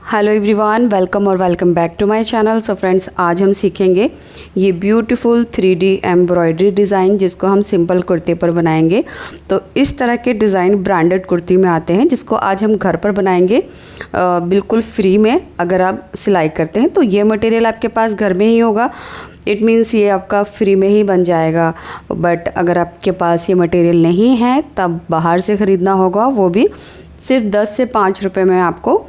Hello everyone, welcome और welcome back to my channel. So friends, आज हम सीखेंगे ये ब्यूटीफुल 3D एम्ब्रॉयडरी डिज़ाइन जिसको हम सिंपल कुर्ते पर बनाएंगे। तो इस तरह के डिज़ाइन ब्रांडेड कुर्ती में आते हैं जिसको आज हम घर पर बनाएंगे बिल्कुल फ्री में। अगर आप सिलाई करते हैं तो ये मटेरियल आपके पास घर में ही होगा, इट मीन्स ये आपका फ्री में ही बन जाएगा। बट अगर आपके पास ये मटेरियल नहीं है तब बाहर से ख़रीदना होगा, वो भी सिर्फ 10 से 5 रुपये में आपको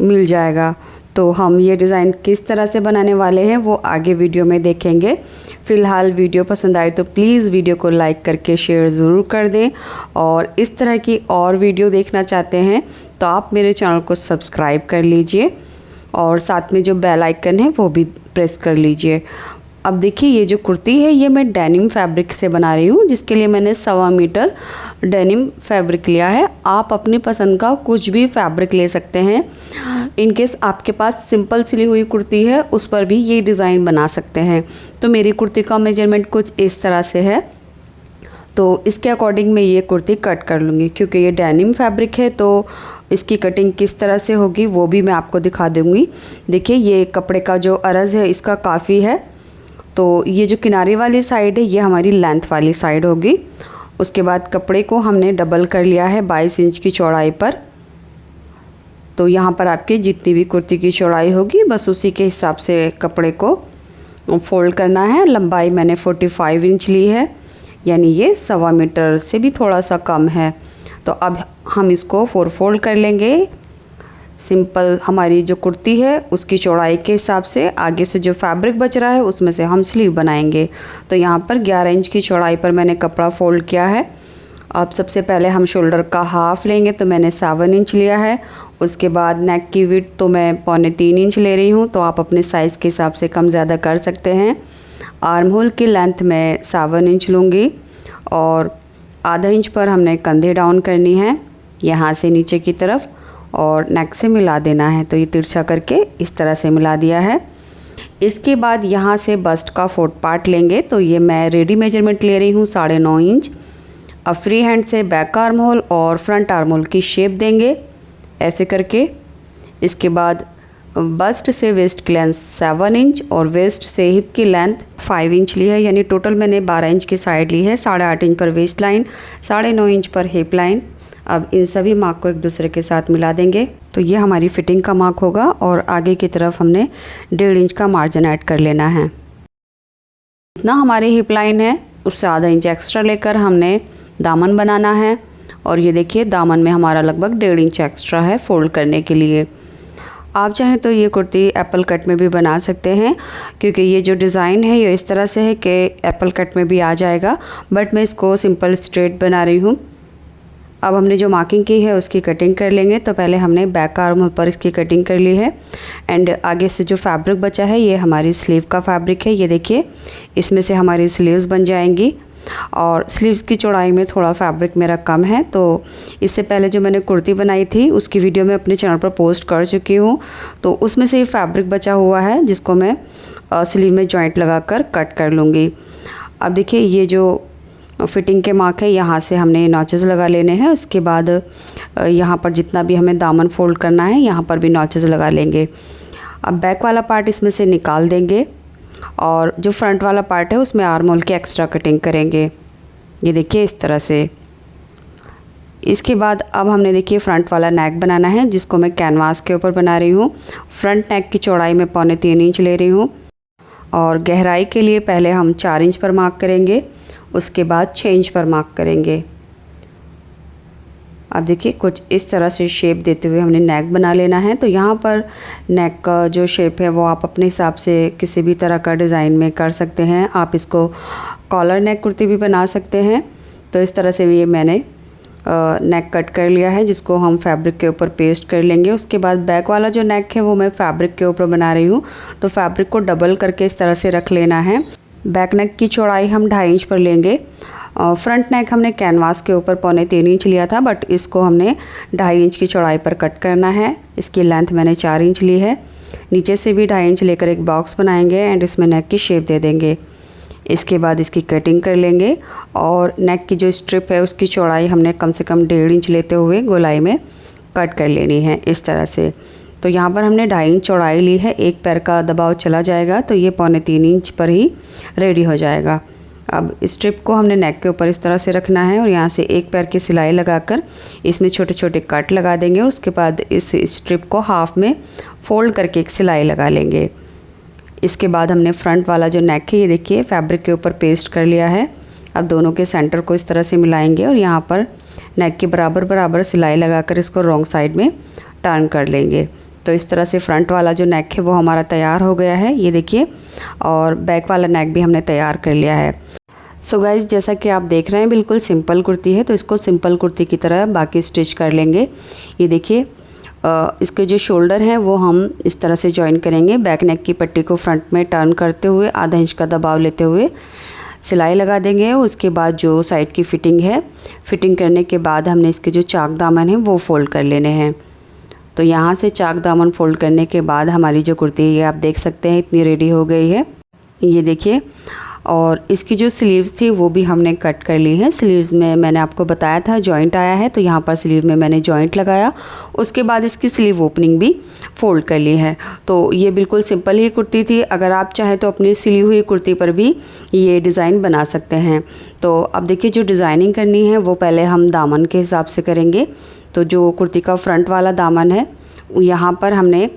मिल जाएगा। तो हम ये डिज़ाइन किस तरह से बनाने वाले हैं वो आगे वीडियो में देखेंगे। फ़िलहाल वीडियो पसंद आए तो प्लीज़ वीडियो को लाइक करके शेयर ज़रूर कर दें, और इस तरह की और वीडियो देखना चाहते हैं तो आप मेरे चैनल को सब्सक्राइब कर लीजिए और साथ में जो बेल आइकन है वो भी प्रेस कर लीजिए। अब देखिए, ये जो कुर्ती है ये मैं डेनिम फैब्रिक से बना रही हूँ, जिसके लिए मैंने 1.25 मीटर डेनिम फैब्रिक लिया है। आप अपनी पसंद का कुछ भी फैब्रिक ले सकते हैं। इन केस आपके पास सिंपल सिली हुई कुर्ती है उस पर भी ये डिज़ाइन बना सकते हैं। तो मेरी कुर्ती का मेजरमेंट कुछ इस तरह से है, तो इसके अकॉर्डिंग मैं ये कुर्ती कट कर लूँगी। क्योंकि ये डेनिम फैब्रिक है तो इसकी कटिंग किस तरह से होगी वो भी मैं आपको दिखा दूँगी। देखिए, ये कपड़े का जो अरज़ है इसका काफ़ी है, तो ये जो किनारे वाली साइड है ये हमारी लेंथ वाली साइड होगी। उसके बाद कपड़े को हमने डबल कर लिया है 22 इंच की चौड़ाई पर। तो यहाँ पर आपकी जितनी भी कुर्ती की चौड़ाई होगी बस उसी के हिसाब से कपड़े को फोल्ड करना है। लंबाई मैंने 45 इंच ली है, यानी ये 1.25 मीटर से भी थोड़ा सा कम है। तो अब हम इसको 4 फोल्ड कर लेंगे। सिंपल हमारी जो कुर्ती है उसकी चौड़ाई के हिसाब से आगे से जो फैब्रिक बच रहा है उसमें से हम स्लीव बनाएंगे। तो यहाँ पर 11 इंच की चौड़ाई पर मैंने कपड़ा फोल्ड किया है। अब सबसे पहले हम शोल्डर का हाफ़ लेंगे, तो मैंने 7 इंच लिया है। उसके बाद नेक की विड्थ तो मैं 3.25 इंच ले रही हूँ, तो आप अपने साइज़ के हिसाब से कम ज़्यादा कर सकते हैं। आर्म होल की लेंथ मैं 7 इंच लूँगी और आधा इंच पर हमने कंधे डाउन करनी है यहाँ से नीचे की तरफ, और नेक से मिला देना है। तो ये तिरछा करके इस तरह से मिला दिया है। इसके बाद यहाँ से बस्ट का 4th पार्ट लेंगे, तो ये मैं रेडी मेजरमेंट ले रही हूँ 9.5 इंच। अब फ्री हैंड से बैक आर्म होल और फ्रंट आर्म होल की शेप देंगे ऐसे करके। इसके बाद बस्ट से वेस्ट की लेंथ 7 इंच और वेस्ट से हिप की लेंथ 5 इंच ली है, यानी टोटल मैंने 12 इंच की साइड ली है। 8.5 इंच पर वेस्ट लाइन, 9.5 इंच पर हिप लाइन। अब इन सभी मार्क को एक दूसरे के साथ मिला देंगे। तो ये हमारी फिटिंग का मार्क होगा, और आगे की तरफ हमने 1.5 इंच का मार्जिन ऐड कर लेना है। जितना हमारी हिप लाइन है उससे आधा इंच एक्स्ट्रा लेकर हमने दामन बनाना है। और ये देखिए, दामन में हमारा लगभग 1.5 इंच एक्स्ट्रा है फोल्ड करने के लिए। आप चाहें तो ये कुर्ती एप्पल कट में भी बना सकते हैं, क्योंकि ये जो डिज़ाइन है ये इस तरह से है कि एप्पल कट में भी आ जाएगा, बट मैं इसको सिंपल स्ट्रेट बना रही हूँ। अब हमने जो मार्किंग की है उसकी कटिंग कर लेंगे। तो पहले हमने बैक आर्म पर इसकी कटिंग कर ली है, एंड आगे से जो फैब्रिक बचा है ये हमारी स्लीव का फैब्रिक है। ये देखिए, इसमें से हमारी स्लीव्स बन जाएंगी, और स्लीव्स की चौड़ाई में थोड़ा फैब्रिक मेरा कम है। तो इससे पहले जो मैंने कुर्ती बनाई थी उसकी वीडियो मैं अपने चैनल पर पोस्ट कर चुकी हूँ, तो उसमें से ये फैब्रिक बचा हुआ है जिसको मैं स्लीव में जॉइंट लगाकर कट कर लूँगी। अब देखिए, ये जो फिटिंग के मार्क है यहाँ से हमने नॉचेस लगा लेने हैं। उसके बाद यहाँ पर जितना भी हमें दामन फोल्ड करना है यहाँ पर भी नॉचेस लगा लेंगे। अब बैक वाला पार्ट इसमें से निकाल देंगे, और जो फ्रंट वाला पार्ट है उसमें आर्म होल की एक्स्ट्रा कटिंग करेंगे। ये देखिए इस तरह से। इसके बाद अब हमने देखिए फ्रंट वाला नेक बनाना है, जिसको मैं कैनवास के ऊपर बना रही हूँ। फ्रंट नेक की चौड़ाई में 3.25 इंच ले रही हूँ, और गहराई के लिए पहले हम 4 इंच पर मार्क करेंगे, उसके बाद 6 इंच पर मार्क करेंगे। अब देखिए, कुछ इस तरह से शेप देते हुए हमने नेक बना लेना है। तो यहाँ पर नेक का जो शेप है वो आप अपने हिसाब से किसी भी तरह का डिज़ाइन में कर सकते हैं। आप इसको कॉलर नेक कुर्ती भी बना सकते हैं। तो इस तरह से ये मैंने नेक कट कर लिया है, जिसको हम फैब्रिक के ऊपर पेस्ट कर लेंगे। उसके बाद बैक वाला जो नेक है वो मैं फैब्रिक के ऊपर बना रही हूँ, तो फैब्रिक को डबल करके इस तरह से रख लेना है। बैक नेक की चौड़ाई हम 2.5 इंच पर लेंगे। फ्रंट नेक हमने कैनवास के ऊपर 3.25 इंच लिया था, बट इसको हमने 2.5 इंच की चौड़ाई पर कट करना है। इसकी लेंथ मैंने 4 इंच ली है। नीचे से भी 2.5 इंच लेकर एक बॉक्स बनाएंगे एंड इसमें नेक की शेप दे देंगे। इसके बाद इसकी कटिंग कर लेंगे, और नेक की जो स्ट्रिप है उसकी चौड़ाई हमने कम से कम 1.5 इंच लेते हुए गोलाई में कट कर लेनी है इस तरह से। तो यहाँ पर हमने 2.5 इंच चौड़ाई ली है, एक पैर का दबाव चला जाएगा तो ये 3.25 इंच पर ही रेडी हो जाएगा। अब स्ट्रिप को हमने नेक के ऊपर इस तरह से रखना है और यहाँ से एक पैर की सिलाई लगाकर इसमें छोटे छोटे कट लगा देंगे और उसके बाद इस स्ट्रिप को हाफ में फोल्ड करके एक सिलाई लगा लेंगे। इसके बाद हमने फ्रंट वाला जो नेक है ये देखिए फैब्रिक के ऊपर पेस्ट कर लिया है। अब दोनों के सेंटर को इस तरह से मिलाएंगे और यहाँ पर नेक के बराबर बराबर सिलाई लगाकर इसको रॉन्ग साइड में टर्न कर लेंगे। तो इस तरह से फ्रंट वाला जो नेक है वो हमारा तैयार हो गया है, ये देखिए, और बैक वाला नेक भी हमने तैयार कर लिया है। सो गाइज, जैसा कि आप देख रहे हैं बिल्कुल सिंपल कुर्ती है, तो इसको सिंपल कुर्ती की तरह बाकी स्टिच कर लेंगे। ये देखिए इसके जो शोल्डर हैं वो हम इस तरह से जॉइन करेंगे। बैक नेक की पट्टी को फ्रंट में टर्न करते हुए आधा इंच का दबाव लेते हुए सिलाई लगा देंगे। उसके बाद जो साइड की फिटिंग है, फिटिंग करने के बाद हमने इसके जो चाक दामन है वो फ़ोल्ड कर लेने हैं। तो यहाँ से चाक दामन फ़ोल्ड करने के बाद हमारी जो कुर्ती है ये आप देख सकते हैं इतनी रेडी हो गई है, ये देखिए। और इसकी जो स्लीव्स थी वो भी हमने कट कर ली है। स्लीव्स में मैंने आपको बताया था जॉइंट आया है, तो यहाँ पर स्लीव में मैंने जॉइंट लगाया, उसके बाद इसकी स्लीव ओपनिंग भी फ़ोल्ड कर ली है। तो ये बिल्कुल सिंपल ही कुर्ती थी। अगर आप चाहें तो अपनी सिली हुई कुर्ती पर भी ये डिज़ाइन बना सकते हैं। तो अब देखिए जो डिज़ाइनिंग करनी है वो पहले हम दामन के हिसाब से करेंगे। तो जो कुर्ती का फ्रंट वाला दामन है यहाँ पर हमने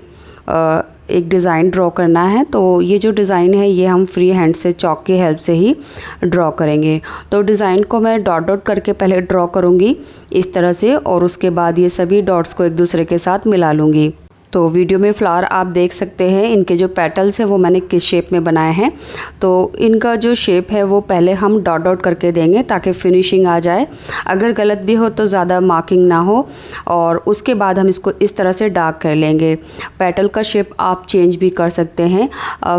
एक डिज़ाइन ड्रॉ करना है। तो ये जो डिज़ाइन है ये हम फ्री हैंड से चॉक की हेल्प से ही ड्रॉ करेंगे। तो डिज़ाइन को मैं डॉट डॉट करके पहले ड्रॉ करूँगी इस तरह से, और उसके बाद ये सभी डॉट्स को एक दूसरे के साथ मिला लूँगी। तो वीडियो में फ्लावर आप देख सकते हैं, इनके जो पेटल्स हैं वो मैंने किस शेप में बनाए हैं। तो इनका जो शेप है वो पहले हम डॉट डॉट करके देंगे ताकि फिनिशिंग आ जाए। अगर गलत भी हो तो ज़्यादा मार्किंग ना हो, और उसके बाद हम इसको इस तरह से डार्क कर लेंगे। पेटल का शेप आप चेंज भी कर सकते हैं।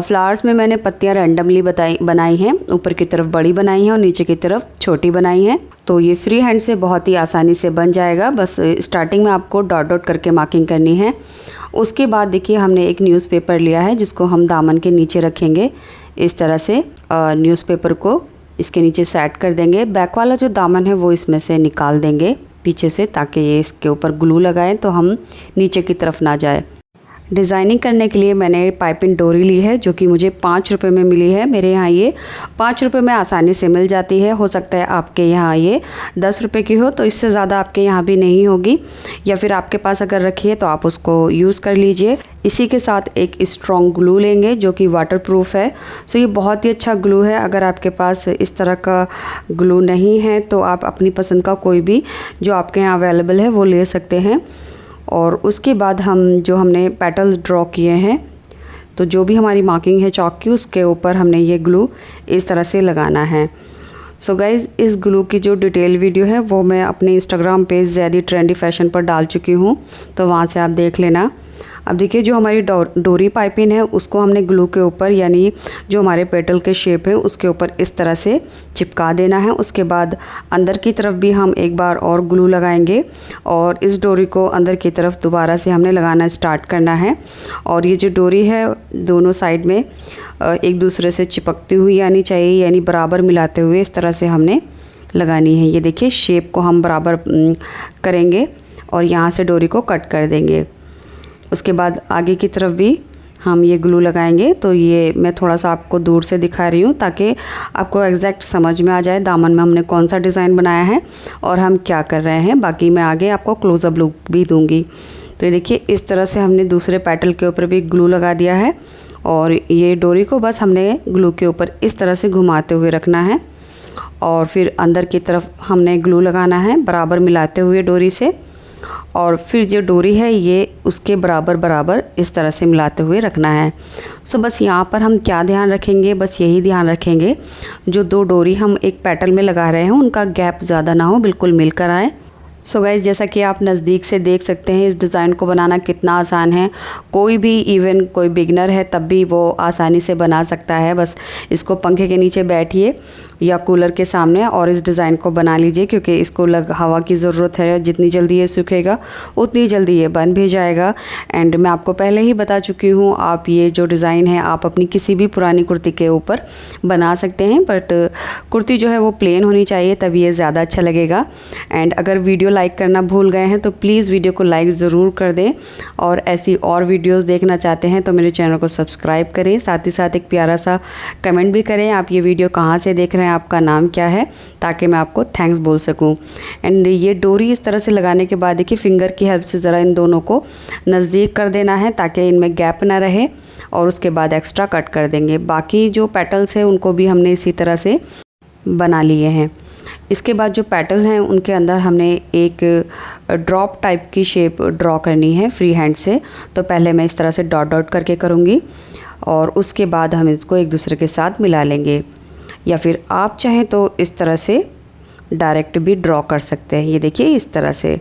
फ्लावर्स में मैंने पत्तियाँ रैंडमली बनाई हैं, ऊपर की तरफ बड़ी बनाई हैं और नीचे की तरफ छोटी बनाई हैं। तो ये फ्री हैंड से बहुत ही आसानी से बन जाएगा। बस स्टार्टिंग में आपको डॉट डॉट करके मार्किंग करनी है। उसके बाद देखिए हमने एक न्यूज़पेपर लिया है जिसको हम दामन के नीचे रखेंगे। इस तरह से न्यूज़पेपर को इसके नीचे सेट कर देंगे। बैक वाला जो दामन है वो इसमें से निकाल देंगे पीछे से, ताकि ये इसके ऊपर ग्लू लगाएं तो हम नीचे की तरफ ना जाए। डिज़ाइनिंग करने के लिए मैंने पाइपिंग डोरी ली है जो कि मुझे 5 रुपये में मिली है। मेरे यहाँ ये 5 रुपये में आसानी से मिल जाती है। हो सकता है आपके यहाँ ये 10 रुपये की हो, तो इससे ज़्यादा आपके यहाँ भी नहीं होगी, या फिर आपके पास अगर रखी है तो आप उसको यूज़ कर लीजिए। इसी के साथ एक स्ट्रॉन्ग ग्लू लेंगे जो कि वाटरप्रूफ है। सो ये बहुत ही अच्छा ग्लू है। अगर आपके पास इस तरह का ग्लू नहीं है तो आप अपनी पसंद का कोई भी जो आपके यहाँ अवेलेबल है वो ले सकते हैं। और उसके बाद हमने पेटल्स ड्रॉ किए हैं, तो जो भी हमारी मार्किंग है चॉक की उसके ऊपर हमने ये ग्लू इस तरह से लगाना है। सो गाइज़, इस ग्लू की जो डिटेल वीडियो है वो मैं अपने इंस्टाग्राम पेज ज़्यादा ट्रेंडी फैशन पर डाल चुकी हूँ, तो वहाँ से आप देख लेना। अब देखिए जो हमारी डोरी पाइपिंग है उसको हमने ग्लू के ऊपर, यानी जो हमारे पेटल के शेप है उसके ऊपर इस तरह से चिपका देना है। उसके बाद अंदर की तरफ भी हम एक बार और ग्लू लगाएंगे और इस डोरी को अंदर की तरफ दोबारा से हमने लगाना स्टार्ट करना है। और ये जो डोरी है दोनों साइड में एक दूसरे से चिपकती हुई आनी चाहिए, यानी बराबर मिलाते हुए इस तरह से हमने लगानी है। ये देखिए शेप को हम बराबर करेंगे और यहाँ से डोरी को कट कर देंगे। उसके बाद आगे की तरफ भी हम ये ग्लू लगाएंगे। तो ये मैं थोड़ा सा आपको दूर से दिखा रही हूँ ताकि आपको एग्जैक्ट समझ में आ जाए दामन में हमने कौन सा डिज़ाइन बनाया है और हम क्या कर रहे हैं। बाकी मैं आगे आपको क्लोज़अप लुक भी दूँगी। तो ये देखिए इस तरह से हमने दूसरे पेटल के ऊपर भी ग्लू लगा दिया है और ये डोरी को बस हमने ग्लू के ऊपर इस तरह से घुमाते हुए रखना है और फिर अंदर की तरफ हमने ग्लू लगाना है बराबर मिलाते हुए डोरी से। और फिर जो डोरी है ये उसके बराबर बराबर इस तरह से मिलाते हुए रखना है। सो बस यहाँ पर हम क्या ध्यान रखेंगे, बस यही ध्यान रखेंगे जो 2 डोरी हम एक पेटल में लगा रहे हैं उनका गैप ज़्यादा ना हो, बिल्कुल मिलकर आए। सो गाइस, जैसा कि आप नज़दीक से देख सकते हैं इस डिज़ाइन को बनाना कितना आसान है। कोई भी इवन कोई बिगनर है तब भी वो आसानी से बना सकता है। बस इसको पंखे के नीचे बैठिए या कूलर के सामने और इस डिज़ाइन को बना लीजिए, क्योंकि इसको हवा की ज़रूरत है। जितनी जल्दी ये सूखेगा उतनी जल्दी ये बन भी जाएगा। एंड मैं आपको पहले ही बता चुकी हूँ, आप ये जो डिज़ाइन है आप अपनी किसी भी पुरानी कुर्ती के ऊपर बना सकते हैं, बट कुर्ती जो है वो प्लेन होनी चाहिए तभी ये ज़्यादा अच्छा लगेगा। एंड अगर वीडियो लाइक करना भूल गए हैं तो प्लीज़ वीडियो को लाइक ज़रूर कर दें, और ऐसी और वीडियोस देखना चाहते हैं तो मेरे चैनल को सब्सक्राइब करें। साथ ही साथ एक प्यारा सा कमेंट भी करें, आप ये वीडियो कहाँ से देख रहे हैं, आपका नाम क्या है, ताकि मैं आपको थैंक्स बोल सकूँ। एंड ये डोरी इस तरह से लगाने के बाद देखिए फिंगर की हेल्प से ज़रा इन दोनों को नज़दीक कर देना है ताकि इनमें गैप ना रहे, और उसके बाद एक्स्ट्रा कट कर देंगे। बाकी जो पेटल्स हैं उनको भी हमने इसी तरह से बना लिए हैं। इसके बाद जो पेटल हैं उनके अंदर हमने एक ड्रॉप टाइप की शेप ड्रॉ करनी है फ्री हैंड से। तो पहले मैं इस तरह से डॉट डॉट करके करूँगी और उसके बाद हम इसको एक दूसरे के साथ मिला लेंगे, या फिर आप चाहें तो इस तरह से डायरेक्ट भी ड्रॉ कर सकते हैं। ये देखिए इस तरह से।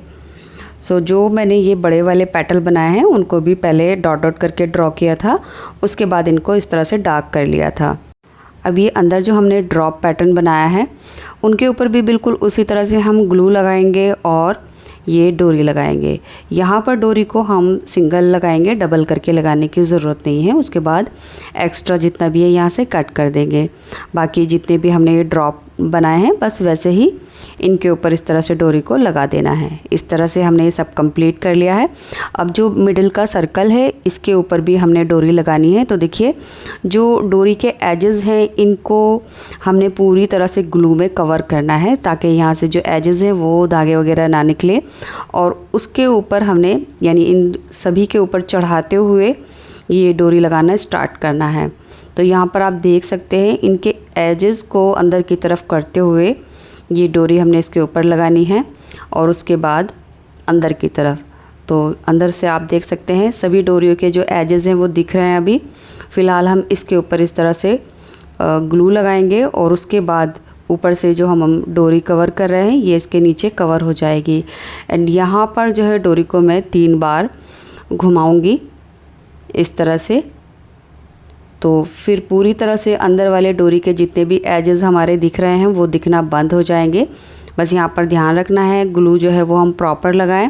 सो जो मैंने ये बड़े वाले पेटल बनाए हैं उनको भी पहले डॉट डॉट करके ड्रॉ किया था, उसके बाद इनको इस तरह से डार्क कर लिया था। अब ये अंदर जो हमने ड्रॉप पैटर्न बनाया है उनके ऊपर भी बिल्कुल उसी तरह से हम ग्लू लगाएंगे और ये डोरी लगाएंगे। यहाँ पर डोरी को हम सिंगल लगाएंगे, डबल करके लगाने की ज़रूरत नहीं है। उसके बाद एक्स्ट्रा जितना भी है यहाँ से कट कर देंगे। बाकी जितने भी हमने ये ड्रॉप बनाए हैं बस वैसे ही इनके ऊपर इस तरह से डोरी को लगा देना है। इस तरह से हमने ये सब कंप्लीट कर लिया है। अब जो मिडिल का सर्कल है इसके ऊपर भी हमने डोरी लगानी है। तो देखिए जो डोरी के एजेस हैं इनको हमने पूरी तरह से ग्लू में कवर करना है ताकि यहाँ से जो एजेस हैं वो धागे वगैरह ना निकले, और उसके ऊपर हमने यानी इन सभी के ऊपर चढ़ाते हुए ये डोरी लगाना स्टार्ट करना है। तो यहाँ पर आप देख सकते हैं इनके एजेस को अंदर की तरफ करते हुए ये डोरी हमने इसके ऊपर लगानी है, और उसके बाद अंदर की तरफ। तो अंदर से आप देख सकते हैं सभी डोरियों के जो एजेस हैं वो दिख रहे हैं। अभी फ़िलहाल हम इसके ऊपर इस तरह से ग्लू लगाएंगे, और उसके बाद ऊपर से जो हम डोरी कवर कर रहे हैं ये इसके नीचे कवर हो जाएगी। एंड यहाँ पर जो है डोरी को मैं 3 बार घुमाऊँगी इस तरह से। तो फिर पूरी तरह से अंदर वाले डोरी के जितने भी एजेस हमारे दिख रहे हैं वो दिखना बंद हो जाएंगे। बस यहाँ पर ध्यान रखना है ग्लू जो है वो हम प्रॉपर लगाएं,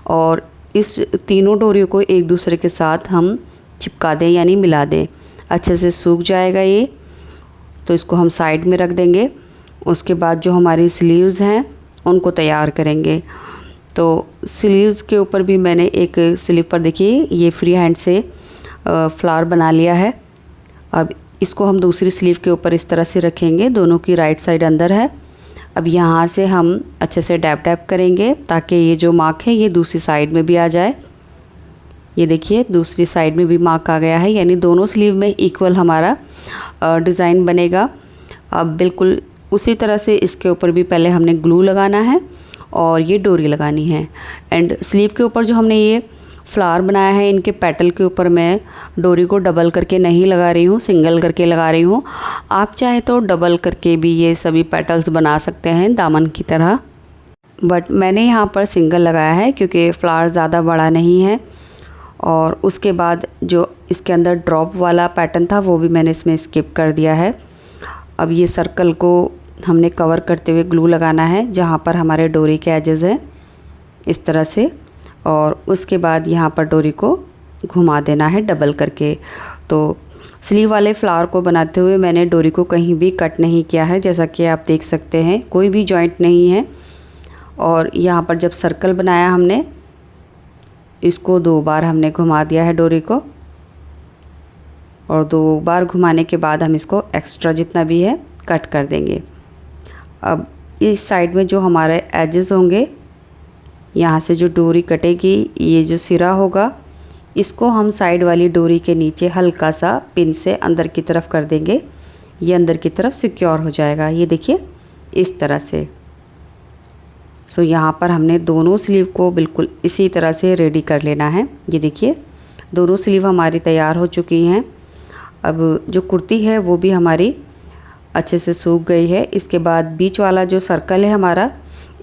और इस तीनों डोरियों को एक दूसरे के साथ हम चिपका दें यानी मिला दें। अच्छे से सूख जाएगा ये, तो इसको हम साइड में रख देंगे। उसके बाद जो हमारी स्लीव्स हैं उनको तैयार करेंगे। तो स्लीव्स के ऊपर भी मैंने एक स्लीव पर देखिए ये फ्री हैंड से फ्लावर बना लिया है। अब इसको हम दूसरी स्लीव के ऊपर इस तरह से रखेंगे, दोनों की राइट साइड अंदर है। अब यहाँ से हम अच्छे से डैप डैप करेंगे ताकि ये जो मार्क है ये दूसरी साइड में भी आ जाए। ये देखिए दूसरी साइड में भी मार्क आ गया है, यानी दोनों स्लीव में इक्वल हमारा डिज़ाइन बनेगा। अब बिल्कुल उसी तरह से इसके ऊपर भी पहले हमने ग्लू लगाना है और ये डोरी लगानी है। एंड स्लीव के ऊपर जो हमने ये फ्लावर बनाया है इनके पेटल के ऊपर मैं डोरी को डबल करके नहीं लगा रही हूँ, सिंगल करके लगा रही हूँ। आप चाहे तो डबल करके भी ये सभी पेटल्स बना सकते हैं दामन की तरह, बट मैंने यहाँ पर सिंगल लगाया है क्योंकि फ्लावर ज़्यादा बड़ा नहीं है। और उसके बाद जो इसके अंदर ड्रॉप वाला पैटर्न था वो भी मैंने इसमें स्किप कर दिया है। अब ये सर्कल को हमने कवर करते हुए ग्लू लगाना है जहाँ पर हमारे डोरी के एजेस हैं इस तरह से, और उसके बाद यहाँ पर डोरी को घुमा देना है डबल करके। तो स्लीव वाले फ्लावर को बनाते हुए मैंने डोरी को कहीं भी कट नहीं किया है, जैसा कि आप देख सकते हैं कोई भी जॉइंट नहीं है। और यहाँ पर जब सर्कल बनाया हमने इसको 2 बार हमने घुमा दिया है डोरी को, और 2 बार घुमाने के बाद हम इसको एक्स्ट्रा जितना भी है कट कर देंगे। अब इस साइड में जो हमारे एजेस होंगे यहाँ से जो डोरी कटेगी ये जो सिरा होगा इसको हम साइड वाली डोरी के नीचे हल्का सा पिन से अंदर की तरफ कर देंगे, ये अंदर की तरफ सिक्योर हो जाएगा। ये देखिए इस तरह से। सो यहाँ पर हमने दोनों स्लीव को बिल्कुल इसी तरह से रेडी कर लेना है। ये देखिए दोनों स्लीव हमारी तैयार हो चुकी हैं। अब जो कुर्ती है वो भी हमारी अच्छे से सूख गई है। इसके बाद बीच वाला जो सर्कल है हमारा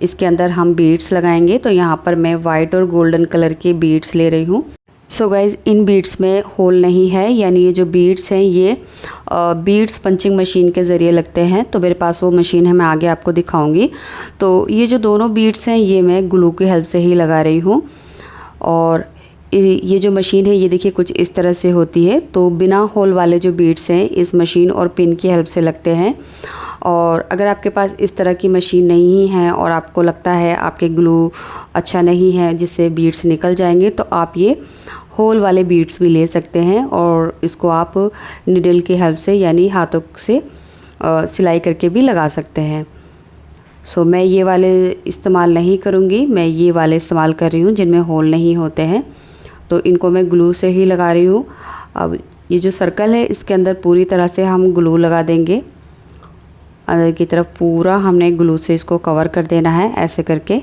इसके अंदर हम बीड्स लगाएंगे। तो यहाँ पर मैं वाइट और गोल्डन कलर के बीड्स ले रही हूँ। सो गाइज़ इन बीड्स में होल नहीं है, यानी ये जो बीड्स हैं ये बीड्स पंचिंग मशीन के ज़रिए लगते हैं। तो मेरे पास वो मशीन है, मैं आगे आपको दिखाऊंगी। तो ये जो दोनों बीड्स हैं ये मैं ग्लू की हेल्प से ही लगा रही हूँ। और ये जो मशीन है ये देखिए कुछ इस तरह से होती है। तो बिना होल वाले जो बीड्स हैं इस मशीन और पिन की हेल्प से लगते हैं। और अगर आपके पास इस तरह की मशीन नहीं है और आपको लगता है आपके ग्लू अच्छा नहीं है जिससे बीड्स निकल जाएंगे, तो आप ये होल वाले बीड्स भी ले सकते हैं और इसको आप निडल की हेल्प से यानी हाथों से सिलाई करके भी लगा सकते हैं। सो मैं ये वाले इस्तेमाल नहीं करूँगी, मैं ये वाले इस्तेमाल कर रही हूँ जिनमें होल नहीं होते हैं। तो इनको मैं ग्लू से ही लगा रही हूँ। अब ये जो सर्कल है इसके अंदर पूरी तरह से हम ग्लू लगा देंगे। अंदर की तरफ पूरा हमने ग्लू से इसको कवर कर देना है ऐसे करके।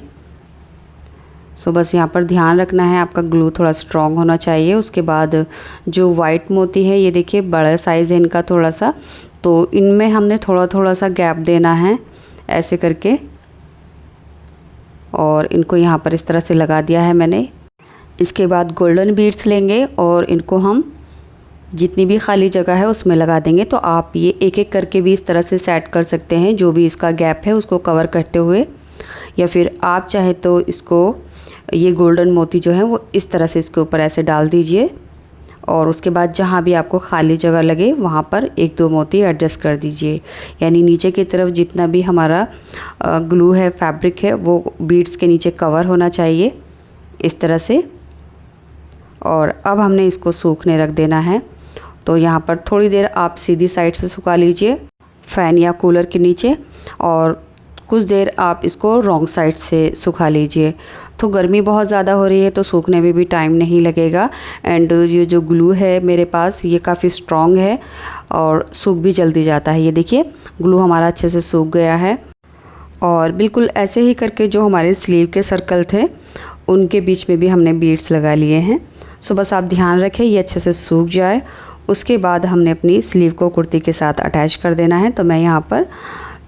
सो बस यहाँ पर ध्यान रखना है आपका ग्लू थोड़ा स्ट्रॉन्ग होना चाहिए। उसके बाद जो वाइट मोती है ये देखिए बड़ा साइज़ है इनका थोड़ा सा, तो इनमें हमने थोड़ा थोड़ा सा गैप देना है ऐसे करके। और इनको यहाँ पर इस तरह से लगा दिया है मैंने। इसके बाद गोल्डन बीड्स लेंगे और इनको हम जितनी भी खाली जगह है उसमें लगा देंगे। तो आप ये एक एक करके भी इस तरह से सेट कर सकते हैं, जो भी इसका गैप है उसको कवर करते हुए, या फिर आप चाहे तो इसको ये गोल्डन मोती जो है वो इस तरह से इसके ऊपर ऐसे डाल दीजिए। और उसके बाद जहाँ भी आपको खाली जगह लगे वहाँ पर एक दो मोती एडजस्ट कर दीजिए, यानी नीचे की तरफ जितना भी हमारा ग्लू है फैब्रिक है वो बीड्स के नीचे कवर होना चाहिए इस तरह से। और अब हमने इसको सूखने रख देना है। तो यहाँ पर थोड़ी देर आप सीधी साइड से सुखा लीजिए फ़ैन या कूलर के नीचे, और कुछ देर आप इसको रॉन्ग साइड से सुखा लीजिए। तो गर्मी बहुत ज़्यादा हो रही है तो सूखने में भी टाइम नहीं लगेगा। एंड ये जो ग्लू है मेरे पास ये काफ़ी स्ट्रॉन्ग है और सूख भी जल्दी जाता है। ये देखिए ग्लू हमारा अच्छे से सूख गया है। और बिल्कुल ऐसे ही करके जो हमारे स्लीव के सर्कल थे उनके बीच में भी हमने बीड्स लगा लिए हैं। सो बस आप ध्यान रखें ये अच्छे से सूख जाए। उसके बाद हमने अपनी स्लीव को कुर्ती के साथ अटैच कर देना है। तो मैं यहाँ पर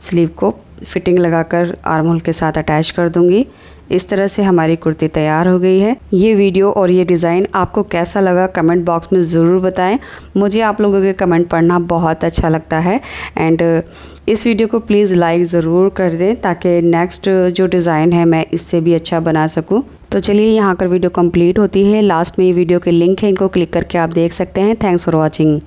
स्लीव को फिटिंग लगाकर आर्म होल के साथ अटैच कर दूँगी। इस तरह से हमारी कुर्ती तैयार हो गई है। ये वीडियो और ये डिज़ाइन आपको कैसा लगा कमेंट बॉक्स में ज़रूर बताएं। मुझे आप लोगों के कमेंट पढ़ना बहुत अच्छा लगता है। एंड इस वीडियो को प्लीज़ लाइक ज़रूर कर दें ताकि नेक्स्ट जो डिज़ाइन है मैं इससे भी अच्छा बना सकूं। तो चलिए यहाँ कर वीडियो कंप्लीट होती है। लास्ट में ये वीडियो के लिंक है, इनको क्लिक करके आप देख सकते हैं। Thanks for watching.